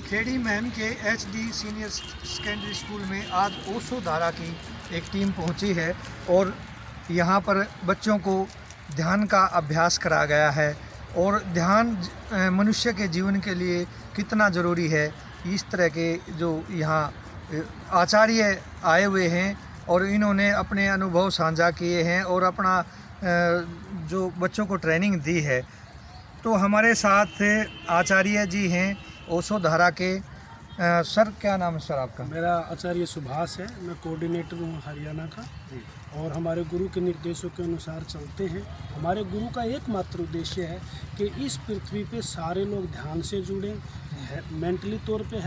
खेड़ी महम के HD senior secondary school में आज ओशो धारा की एक टीम पहुंची है और यहां पर बच्चों को ध्यान का अभ्यास करा गया है और ध्यान मनुष्य के जीवन के लिए कितना ज़रूरी है, इस तरह के जो यहाँ आचार्य आए हुए हैं और इन्होंने अपने अनुभव साझा किए हैं और अपना जो बच्चों को ट्रेनिंग दी है। तो हमारे साथ आचार्य जी हैं ओशो धारा के। सर क्या नाम है सर आपका? मेरा आचार्य सुभाष है, मैं कोऑर्डिनेटर हूँ हरियाणा का और हमारे गुरु के निर्देशों के अनुसार चलते हैं। हमारे गुरु का एकमात्र उद्देश्य है कि इस पृथ्वी पे सारे लोग ध्यान से जुड़ें, मेंटली तौर पे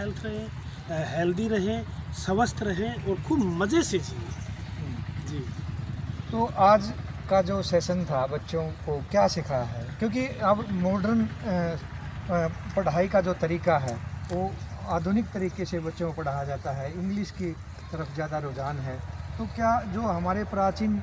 हेल्दी रहें, स्वस्थ रहें और खूब मज़े से जिए। जी, तो आज का जो सेशन था बच्चों को क्या सिखाया है? क्योंकि अब मॉडर्न पढ़ाई का जो तरीका है वो आधुनिक तरीके से बच्चों को पढ़ाया जाता है, इंग्लिश की तरफ ज़्यादा रुझान है। तो क्या जो हमारे प्राचीन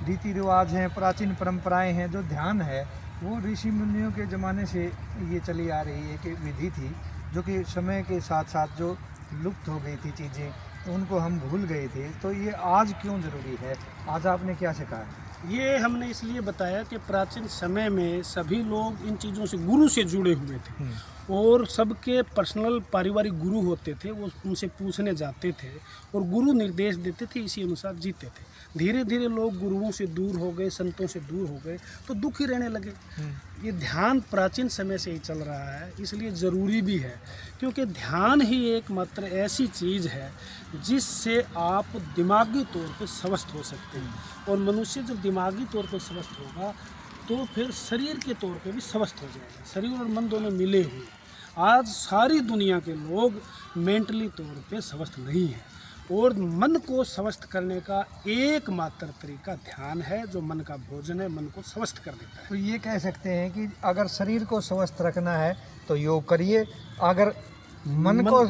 रीति रिवाज हैं, प्राचीन परंपराएं हैं, जो ध्यान है वो ऋषि मुनियों के ज़माने से ये चली आ रही है कि विधि थी जो कि समय के साथ साथ जो लुप्त हो गई थी चीज़ें, तो उनको हम भूल गए थे। तो ये आज क्यों ज़रूरी है? आज आपने क्या सिखाया? ये हमने इसलिए बताया कि प्राचीन समय में सभी लोग इन चीज़ों से गुरु से जुड़े हुए थे और सबके पर्सनल पारिवारिक गुरु होते थे, वो उनसे पूछने जाते थे और गुरु निर्देश देते थे, इसी अनुसार जीते थे। धीरे धीरे लोग गुरुओं से दूर हो गए, संतों से दूर हो गए तो दुखी रहने लगे। ये ध्यान प्राचीन समय से ही चल रहा है, इसलिए ज़रूरी भी है क्योंकि ध्यान ही एकमात्र ऐसी चीज़ है जिससे आप दिमागी तौर पर स्वस्थ हो सकते हैं और मनुष्य जब दिमागी तौर पर स्वस्थ होगा तो फिर शरीर के तौर पे भी स्वस्थ हो जाएगा। शरीर और मन दोनों मिले हुए। आज सारी दुनिया के लोग मेंटली तौर पे स्वस्थ नहीं हैं और मन को स्वस्थ करने का एकमात्र तरीका ध्यान है, जो मन का भोजन है, मन को स्वस्थ कर देता है। तो ये कह सकते हैं कि अगर शरीर को स्वस्थ रखना है तो योग करिए, अगर मन को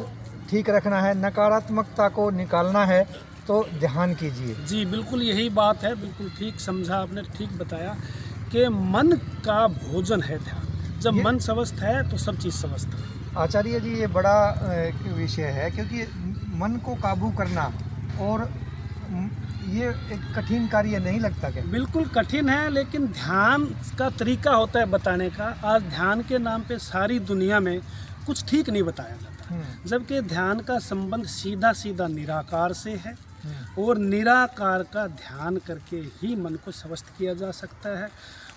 ठीक रखना है, नकारात्मकता को निकालना है तो ध्यान कीजिए। जी बिल्कुल यही बात है, बिल्कुल ठीक समझा आपने, ठीक बताया कि मन का भोजन है ध्यान। जब मन स्वस्थ है तो सब चीज़ स्वस्थ है। आचार्य जी ये बड़ा विषय है क्योंकि मन को काबू करना और ये एक कठिन कार्य नहीं लगता क्या? बिल्कुल कठिन है, लेकिन ध्यान का तरीका होता है बताने का। आज ध्यान के नाम पे सारी दुनिया में कुछ ठीक नहीं बताया जाता, जबकि ध्यान का संबंध सीधा सीधा निराकार से है और निराकार का ध्यान करके ही मन को स्वस्थ किया जा सकता है।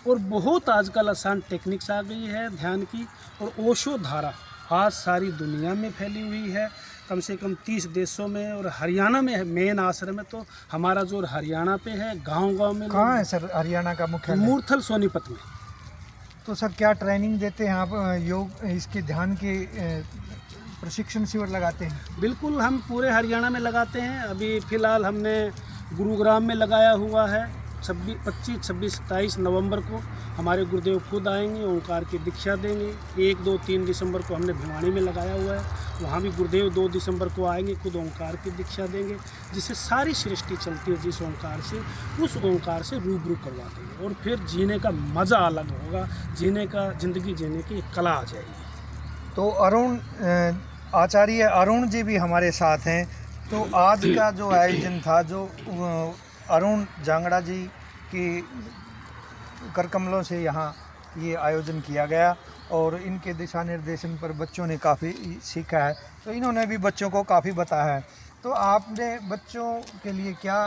और बहुत आजकल आसान टेक्निक्स आ गई है ध्यान की, और ओशो धारा आज सारी दुनिया में फैली हुई है, कम से कम 30 देशों में, और हरियाणा में मेन आश्रम है। तो हमारा जोर हरियाणा पे है, गांव-गांव में। कहाँ है सर हरियाणा का मुख्यालय? मूर्थल सोनीपत में। तो सर क्या ट्रेनिंग देते हैं आप? योग इसके ध्यान के प्रशिक्षण शिविर लगाते हैं? बिल्कुल, हम पूरे हरियाणा में लगाते हैं। अभी फ़िलहाल हमने गुरुग्राम में लगाया हुआ है। 25, 26, 27 नवंबर को हमारे गुरुदेव खुद आएंगे, ओंकार की दीक्षा देंगे। 1, 2, 3 दिसंबर को हमने भिवानी में लगाया हुआ है, वहाँ भी गुरुदेव 2 दिसंबर को आएंगे, खुद ओंकार की दीक्षा देंगे, जिससे सारी सृष्टि चलती है जिस ओंकार से, उस ओंकार से रूबरू करवा देंगे और फिर जीने का मज़ा अलग होगा, ज़िंदगी जीने की एक कला आ जाएगी। तो आचार्य अरुण जी भी हमारे साथ हैं। तो आज का जो आयोजन था, जो अरुण जांगड़ा जी की करकमलों से यहाँ ये आयोजन किया गया और इनके दिशा निर्देशन पर बच्चों ने काफ़ी सीखा है, तो इन्होंने भी बच्चों को काफ़ी बताया है। तो आपने बच्चों के लिए क्या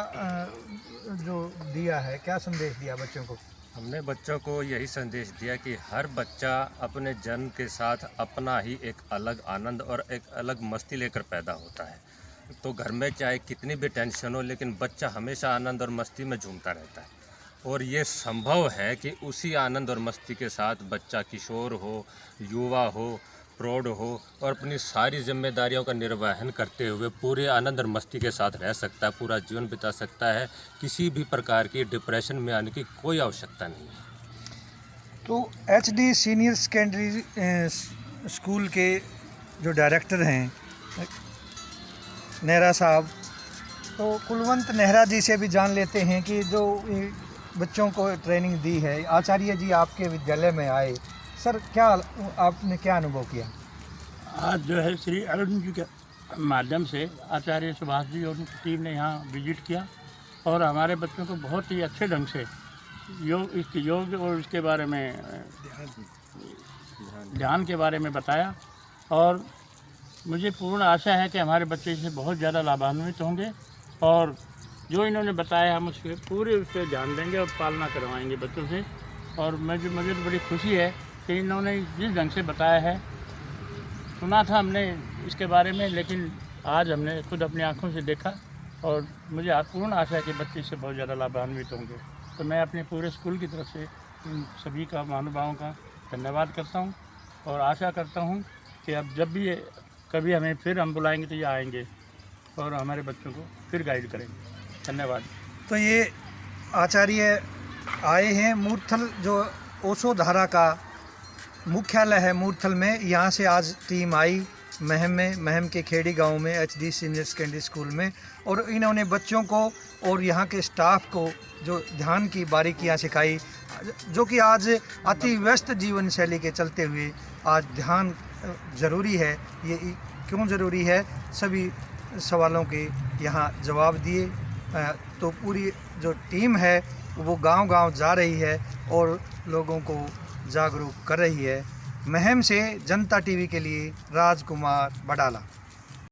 जो दिया है, क्या संदेश दिया बच्चों को? हमने बच्चों को यही संदेश दिया कि हर बच्चा अपने जन्म के साथ अपना ही एक अलग आनंद और एक अलग मस्ती लेकर पैदा होता है। तो घर में चाहे कितनी भी टेंशन हो, लेकिन बच्चा हमेशा आनंद और मस्ती में झूमता रहता है। और ये संभव है कि उसी आनंद और मस्ती के साथ बच्चा किशोर हो, युवा हो, प्रौढ़ हो और अपनी सारी जिम्मेदारियों का निर्वहन करते हुए पूरे आनंद और मस्ती के साथ रह सकता है, पूरा जीवन बिता सकता है। किसी भी प्रकार की डिप्रेशन में आने की कोई आवश्यकता नहीं है। तो HD सीनियर सेकेंडरी स्कूल के जो डायरेक्टर हैं नेहरा साहब, तो कुलवंत नेहरा जी से भी जान लेते हैं कि जो बच्चों को ट्रेनिंग दी है, आचार्य जी आपके विद्यालय में आए, सर क्या आपने क्या अनुभव किया? आज जो है श्री अरुण जी के माध्यम से आचार्य सुभाष जी और उनकी टीम ने यहाँ विजिट किया और हमारे बच्चों को बहुत ही अच्छे ढंग से योग और इसके बारे में ध्यान के बारे में बताया और मुझे पूर्ण आशा है कि हमारे बच्चे इससे बहुत ज़्यादा लाभान्वित होंगे और जो इन्होंने बताया हम उस पर ध्यान देंगे और पालना करवाएंगे बच्चों से। और मुझे तो बड़ी खुशी है कि इन्होंने जिस ढंग से बताया है, सुना था हमने इसके बारे में, लेकिन आज हमने खुद अपनी आंखों से देखा और मुझे पूर्ण आशा है कि बच्चे इससे बहुत ज़्यादा लाभान्वित होंगे। तो मैं अपने पूरे स्कूल की तरफ से इन सभी का महानुभावों का धन्यवाद करता हूँ और आशा करता हूँ कि अब जब भी कभी हमें फिर हम बुलाएंगे तो ये आएंगे और हमारे बच्चों को फिर गाइड करेंगे। धन्यवाद। तो ये आचार्य आए हैं मूर्थल, जो ओशो धारा का मुख्यालय है मूर्थल में। यहाँ से आज टीम आई महम के खेड़ी गांव में HD सीनियर सेकेंडरी स्कूल में, और इन्होंने बच्चों को और यहाँ के स्टाफ को जो ध्यान की बारीकियाँ सिखाई, जो कि आज अति व्यस्त जीवन शैली के चलते हुए आज ध्यान ज़रूरी है। ये क्यों ज़रूरी है, सभी सवालों के यहाँ जवाब दिए। तो पूरी जो टीम है वो गांव-गांव जा रही है और लोगों को जागरूक कर रही है। महम से जनता टीवी के लिए राजकुमार बडाला।